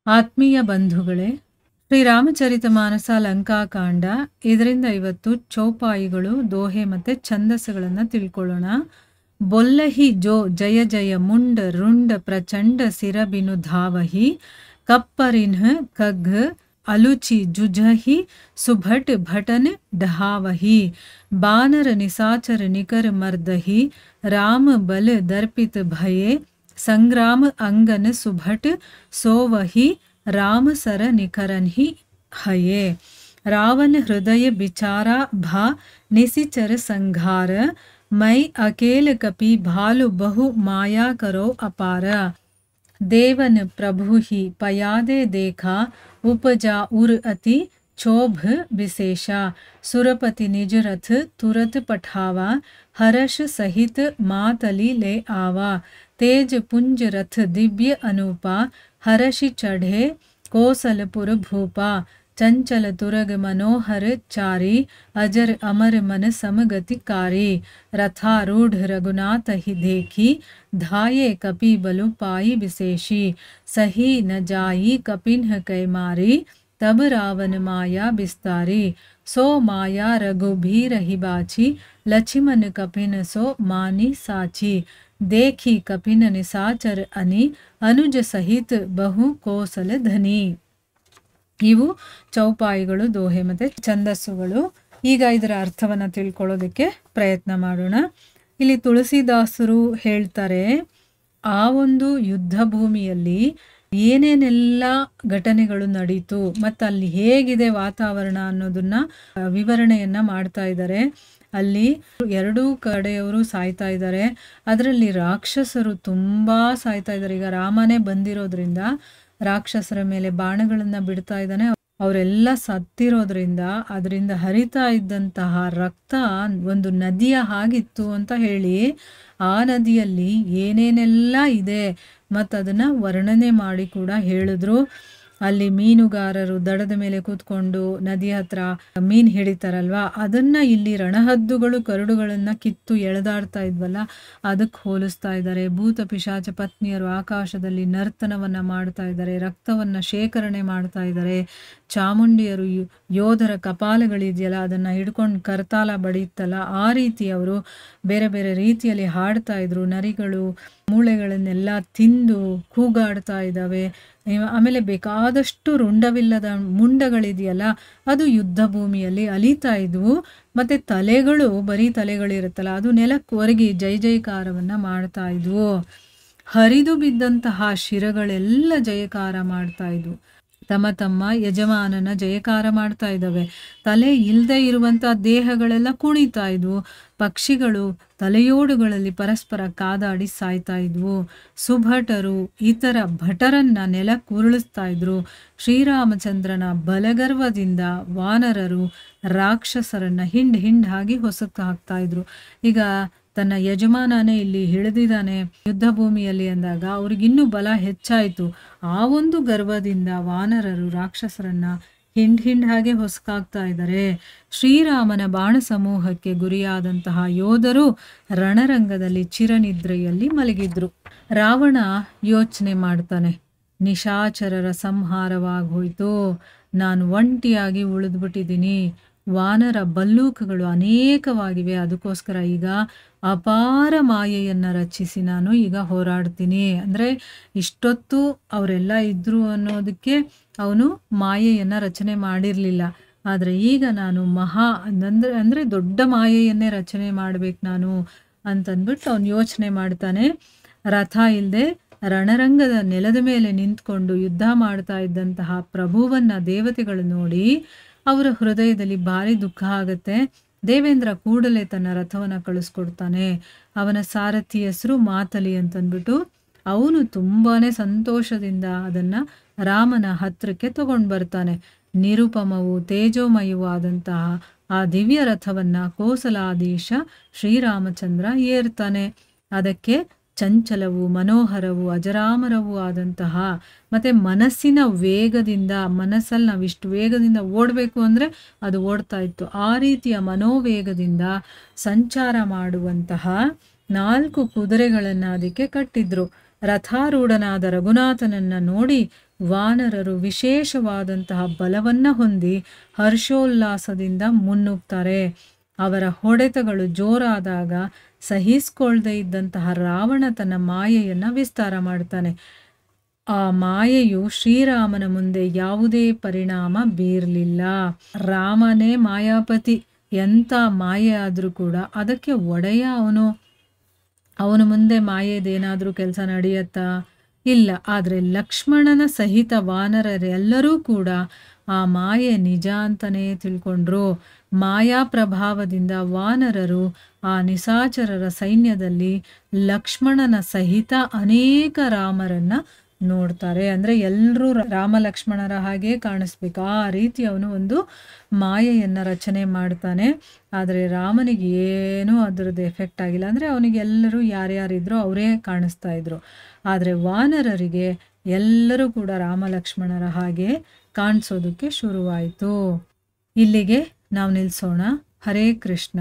ಆತ್ಮೀಯ ಬಂಧುಗಳೇ, ಶ್ರೀರಾಮಚರಿತಮಾನಸ ಲಂಕಾಕಾಂಡ ಇದರಿಂದ ಇವತ್ತು ಚೌಪಾಯಿಗಳು, ದೋಹೆ ಮತ್ತು ಛಂದಸ್ಸುಗಳನ್ನು ತಿಳ್ಕೊಳ್ಳೋಣ. ಬೊಲ್ಲಹಿ ಜೋ ಜಯ ಜಯ ಮುಂಡ ರುಂಡ ಪ್ರಚಂಡ ಸಿರಬಿನು ಧಾವಹಿ ಕಪ್ಪರಿನ್ಹ ಕಗ್ಘ ಅಲುಚಿ ಜುಜಹಿ ಸುಭಟ್ ಭಟನ್ ಢಾವಹಿ ಬಾನರ ನಿಸಾಚರ ನಿಕರ ಮರ್ದಹಿ ರಾಮ ಬಲ ದರ್ಪಿತ ಭಯೇ ಸಂಗ್ರಾಮ ಅಂಗನ ಸುಭಟ್ ಸೋವಹಿ राम सर निकरन ही हये रावण हृदय बिचारा भा निसिचर संघार मई अकेल कपि भालु बहु माया करो अपार देवन प्रभु ही पयादे देखा उपजा उर अति क्षोभ विशेषा सुरपति निज रथ तुरत पठावा हर्ष सहित मातली ले आवा तेज पुंज रथ दिव्य अनूपा हर्षि चढ़े कोसलपुर भूपा चंचल तुरग मनोहर चारी अजर अमर मन समगतिकारी रथारूढ़ रघुनाथ ही देखी धाये कपि बलु पाई विशेषी सही न जाई कपिन्ह कै मारी तब रावण माया बिस्तारी सो माया रघुबीर ही बाची लक्ष्मण कपिन सो मानी साची देखी कपिन निसाचर अनि अनुज सहित ಬಹು ಕೋಸಲ ಧನಿ. ಇವು ಚೌಪಾಯಿಗಳು, ದೋಹೆ ಮತ್ತು ಛಂದಸ್ಸುಗಳು. ಈಗ ಇದರ ಅರ್ಥವನ್ನು ತಿಳ್ಕೊಳ್ಳೋದಕ್ಕೆ ಪ್ರಯತ್ನ ಮಾಡೋಣ. ಇಲ್ಲಿ ತುಳಸಿದಾಸರು ಹೇಳ್ತಾರೆ, ಆ ಒಂದು ಯುದ್ಧ ಭೂಮಿಯಲ್ಲಿ ಏನೇನೆಲ್ಲ ಘಟನೆಗಳು ನಡೀತು ಮತ್ತು ಅಲ್ಲಿ ಹೇಗಿದೆ ವಾತಾವರಣ ಅನ್ನೋದನ್ನ ವಿವರಣೆಯನ್ನ ಮಾಡ್ತಾ ಇದ್ದಾರೆ. ಅಲ್ಲಿ ಎರಡೂ ಕಡೆಯವರು ಸಾಯ್ತಾ ಇದ್ದಾರೆ. ಅದರಲ್ಲಿ ರಾಕ್ಷಸರು ತುಂಬಾ ಸಾಯ್ತಾ ಇದ್ದಾರೆ. ಈಗ ರಾಮನೇ ಬಂದಿರೋದ್ರಿಂದ ರಾಕ್ಷಸರ ಮೇಲೆ ಬಾಣಗಳನ್ನ ಬಿಡ್ತಾ ಇದ್ದಾನೆ. ಅವರೆಲ್ಲ ಸತ್ತಿರೋದ್ರಿಂದ ಅದರಿಂದ ಹರಿತಾ ಇದ್ದಂತಹ ರಕ್ತ ಒಂದು ನದಿಯ ಹಾಗಿತ್ತು ಅಂತ ಹೇಳಿ ಆ ನದಿಯಲ್ಲಿ ಏನೇನೆಲ್ಲ ಇದೆ ಮತ್ತು ಅದನ್ನ ವರ್ಣನೆ ಮಾಡಿ ಕೂಡ ಹೇಳಿದ್ರು. ಅಲ್ಲಿ ಮೀನುಗಾರರು ದಡದ ಮೇಲೆ ಕೂತ್ಕೊಂಡು ನದಿ ಹತ್ರ ಮೀನ್ ಹಿಡಿತಾರಲ್ವಾ, ಅದನ್ನ ಇಲ್ಲಿ ರಣಹದ್ದುಗಳು ಕರಡುಗಳನ್ನ ಕಿತ್ತು ಎಳೆದಾಡ್ತಾ ಇದ್ವಲ್ಲ, ಅದಕ್ಕೆ ಹೋಲಿಸ್ತಾ ಇದ್ದಾರೆ. ಭೂತ ಪಿಶಾಚ ಪತ್ನಿಯರು ಆಕಾಶದಲ್ಲಿ ನರ್ತನವನ್ನ ಮಾಡ್ತಾ ಇದ್ದಾರೆ, ರಕ್ತವನ್ನ ಶೇಖರಣೆ ಮಾಡ್ತಾ ಇದ್ದಾರೆ. ಚಾಮುಂಡಿಯರು ಯೋಧರ ಕಪಾಲಗಳಿದೆಯಲ್ಲ ಅದನ್ನ ಹಿಡ್ಕೊಂಡು ಕರ್ತಾಲ ಬಡಿಯುತ್ತಲ್ಲ, ಆ ರೀತಿ ಅವರು ಬೇರೆ ಬೇರೆ ರೀತಿಯಲ್ಲಿ ಹಾಡ್ತಾ ಇದ್ರು. ನರಿಗಳು ಮೂಳೆಗಳನ್ನೆಲ್ಲ ತಿಂದು ಕೂಗಾಡ್ತಾ ಇದ್ದಾವೆ. ಆಮೇಲೆ ಬೇಕಾದಷ್ಟು ರುಂಡವಿಲ್ಲದ ಮುಂಡಗಳಿದೆಯಲ್ಲ, ಅದು ಯುದ್ಧ ಭೂಮಿಯಲ್ಲಿ ಅಲಿತಾ ಇದ್ವು. ಮತ್ತೆ ತಲೆಗಳು, ಬರೀ ತಲೆಗಳಿರುತ್ತಲ್ಲ, ಅದು ನೆಲಕ್ಕೆ ಒರಗಿ ಜೈ ಜೈಕಾರವನ್ನ ಮಾಡ್ತಾ ಇದ್ವು. ಹರಿದು ಬಿದ್ದಂತಹ ಶಿರಗಳೆಲ್ಲ ಜಯಕಾರ ಮಾಡ್ತಾ ಇದ್ವು, ತಮ್ಮ ತಮ್ಮ ಯಜಮಾನನ ಜಯಕಾರ ಮಾಡ್ತಾ ಇದ್ದಾವೆ. ತಲೆ ಇಲ್ಲದೆ ಇರುವಂತಹ ದೇಹಗಳೆಲ್ಲ ಕುಣಿತಾ ಇದ್ವು. ಪಕ್ಷಿಗಳು ತಲೆಯೋಡುಗಳಲ್ಲಿ ಪರಸ್ಪರ ಕಾದಾಡಿ ಸಾಯ್ತಾ ಇದ್ವು. ಸುಭಟರು ಇತರ ಭಟರನ್ನ ನೆಲಕ್ಕೆ ಉರುಳಿಸ್ತಾ ಇದ್ರು. ಶ್ರೀರಾಮಚಂದ್ರನ ಬಲಗರ್ವದಿಂದ ವಾನರರು ರಾಕ್ಷಸರನ್ನ ಹಿಂಡ್ ಹಾಗೆ ಹೊಸಕ್ಕೆ ಹಾಕ್ತಾ ಇದ್ರು. ಈಗ ತನ್ನ ಯಜಮಾನನೇ ಇಲ್ಲಿ ಹಿಡಿದಿದ್ದಾನೆ ಯುದ್ಧ ಭೂಮಿಯಲ್ಲಿ ಅಂದಾಗ ಅವ್ರಿಗಿನ್ನೂ ಬಲ ಹೆಚ್ಚಾಯಿತು. ಆ ಒಂದು ಗರ್ವದಿಂದ ವಾನರರು ರಾಕ್ಷಸರನ್ನ ಹಿಂಡ್ ಹಾಗೆ ಹೊಸಕಾಗ್ತಾ ಇದ್ದಾರೆ. ಶ್ರೀರಾಮನ ಬಾಣ ಸಮೂಹಕ್ಕೆ ಗುರಿಯಾದಂತಹ ಯೋಧರು ರಣರಂಗದಲ್ಲಿ ಚಿರನಿದ್ರೆಯಲ್ಲಿ ಮಲಗಿದ್ರು. ರಾವಣ ಯೋಚನೆ ಮಾಡ್ತಾನೆ, ನಿಶಾಚರರ ಸಂಹಾರವಾಗೋಯ್ತು, ನಾನು ಒಂಟಿಯಾಗಿ ಉಳಿದ್ಬಿಟ್ಟಿದ್ದೀನಿ. ವಾನರ ಬಲ್ಲೂಕಗಳು ಅನೇಕವಾಗಿವೆ, ಅದಕ್ಕೋಸ್ಕರ ಈಗ ಅಪಾರ ಮಾಯೆಯನ್ನು ರಚಿಸಿ ನಾನು ಈಗ ಹೋರಾಡ್ತೀನಿ. ಅಂದರೆ ಇಷ್ಟೊತ್ತು ಅವರೆಲ್ಲ ಇದ್ರು ಅನ್ನೋದಕ್ಕೆ ಅವನು ಮಾಯೆಯನ್ನು ರಚನೆ ಮಾಡಿರಲಿಲ್ಲ. ಆದರೆ ಈಗ ನಾನು ಅಂದರೆ ದೊಡ್ಡ ಮಾಯೆಯನ್ನೇ ರಚನೆ ಮಾಡ್ಬೇಕು ನಾನು ಅಂತಂದ್ಬಿಟ್ಟು ಅವನು ಯೋಚನೆ ಮಾಡ್ತಾನೆ. ರಥ ಇಲ್ಲದೆ ರಣರಂಗದ ನೆಲದ ಮೇಲೆ ನಿಂತ್ಕೊಂಡು ಯುದ್ಧ ಮಾಡ್ತಾ ಇದ್ದಂತಹ ಪ್ರಭುವನ್ನ ದೇವತೆಗಳು ನೋಡಿ ಅವರ ಹೃದಯದಲ್ಲಿ ಭಾರಿ ದುಃಖ ಆಗತ್ತೆ. ದೇವೇಂದ್ರ ಕೂಡಲೇ ತನ್ನ ರಥವನ್ನ ಕಳಿಸ್ಕೊಡ್ತಾನೆ. ಅವನ ಸಾರಥಿ ಹೆಸರು ಮಾತಲಿ ಅಂತಂದ್ಬಿಟ್ಟು ಅವನು ತುಂಬಾನೇ ಸಂತೋಷದಿಂದ ಅದನ್ನ ರಾಮನ ಹತ್ರಕ್ಕೆ ತಗೊಂಡು ಬರ್ತಾನೆ. ನಿರುಪಮವು ತೇಜೋಮಯವೂ ಆದಂತಹ ಆ ದಿವ್ಯ ರಥವನ್ನ ಕೋಸಲಾಧೀಶ ಶ್ರೀರಾಮಚಂದ್ರ ಏರ್ತಾನೆ. ಅದಕ್ಕೆ ಚಂಚಲವು, ಮನೋಹರವು, ಅಜರಾಮರವೂ ಆದಂತಹ ಮತ್ತೆ ಮನಸ್ಸಿನ ವೇಗದಿಂದ, ಮನಸ್ಸಲ್ಲಿ ನಾವಿಷ್ಟು ವೇಗದಿಂದ ಓಡಬೇಕು ಅಂದರೆ ಅದು ಓಡ್ತಾ ಇತ್ತು. ಆ ರೀತಿಯ ಮನೋವೇಗದಿಂದ ಸಂಚಾರ ಮಾಡುವಂತಹ 4 ಕುದುರೆಗಳನ್ನು ಅದಕ್ಕೆ ಕಟ್ಟಿದ್ರು. ರಥಾರೂಢನಾದ ರಘುನಾಥನನ್ನ ನೋಡಿ ವಾನರರು ವಿಶೇಷವಾದಂತಹ ಬಲವನ್ನ ಹೊಂದಿ ಹರ್ಷೋಲ್ಲಾಸದಿಂದ ಮುನ್ನುಗ್ತಾರೆ. ಅವರ ಹೊಡೆತಗಳು ಜೋರಾದಾಗ ಸಹಿಸ್ಕೊಳ್ದೇ ಇದ್ದಂತಹ ರಾವಣ ತನ್ನ ಮಾಯೆಯನ್ನ ವಿಸ್ತಾರ ಮಾಡ್ತಾನೆ. ಆ ಮಾಯೆಯು ಶ್ರೀರಾಮನ ಮುಂದೆ ಯಾವುದೇ ಪರಿಣಾಮ ಬೀರಲಿಲ್ಲ. ರಾಮನೇ ಮಾಯಾಪತಿ, ಎಂಥ ಮಾಯೆ ಆದರೂ ಕೂಡ ಅದಕ್ಕೆ ಒಡೆಯ ಅವನ ಮುಂದೆ ಮಾಯೆದೇನಾದರೂ ಕೆಲಸ ನಡೆಯತ್ತಾ? ಇಲ್ಲ. ಆದರೆ ಲಕ್ಷ್ಮಣನ ಸಹಿತ ವಾನರರೆಲ್ಲರೂ ಕೂಡ ಆ ಮಾಯೆ ನಿಜ ಅಂತಲೇ ತಿಳ್ಕೊಂಡ್ರು. ಮಾಯಾ ಪ್ರಭಾವದಿಂದ ವಾನರರು ಆ ನಿಶಾಚರರ ಸೈನ್ಯದಲ್ಲಿ ಲಕ್ಷ್ಮಣನ ಸಹಿತ ಅನೇಕ ರಾಮರನ್ನ ನೋಡ್ತಾರೆ. ಅಂದರೆ ಎಲ್ಲರೂ ರಾಮ ಲಕ್ಷ್ಮಣರ ಹಾಗೆ ಕಾಣಿಸ್ಬೇಕು, ಆ ರೀತಿ ಅವನು ಒಂದು ಮಾಯೆಯನ್ನು ರಚನೆ ಮಾಡ್ತಾನೆ. ಆದರೆ ರಾಮನಿಗೆ ಏನೂ ಅದರದ್ದು ಎಫೆಕ್ಟ್ ಆಗಿಲ್ಲ. ಅಂದರೆ ಅವನಿಗೆ ಎಲ್ಲರೂ ಯಾರ್ಯಾರಿದ್ರೋ ಅವರೇ ಕಾಣಿಸ್ತಾ ಇದ್ರು. ಆದರೆ ವಾನರರಿಗೆ ಎಲ್ಲರೂ ಕೂಡ ರಾಮ ಲಕ್ಷ್ಮಣರ ಹಾಗೆ ಕಾಣಿಸೋದಕ್ಕೆ ಶುರುವಾಯಿತು. ಇಲ್ಲಿಗೆ ನಾವು ನಿಲ್ಲಿಸೋಣ. ಹರೇ ಕೃಷ್ಣ.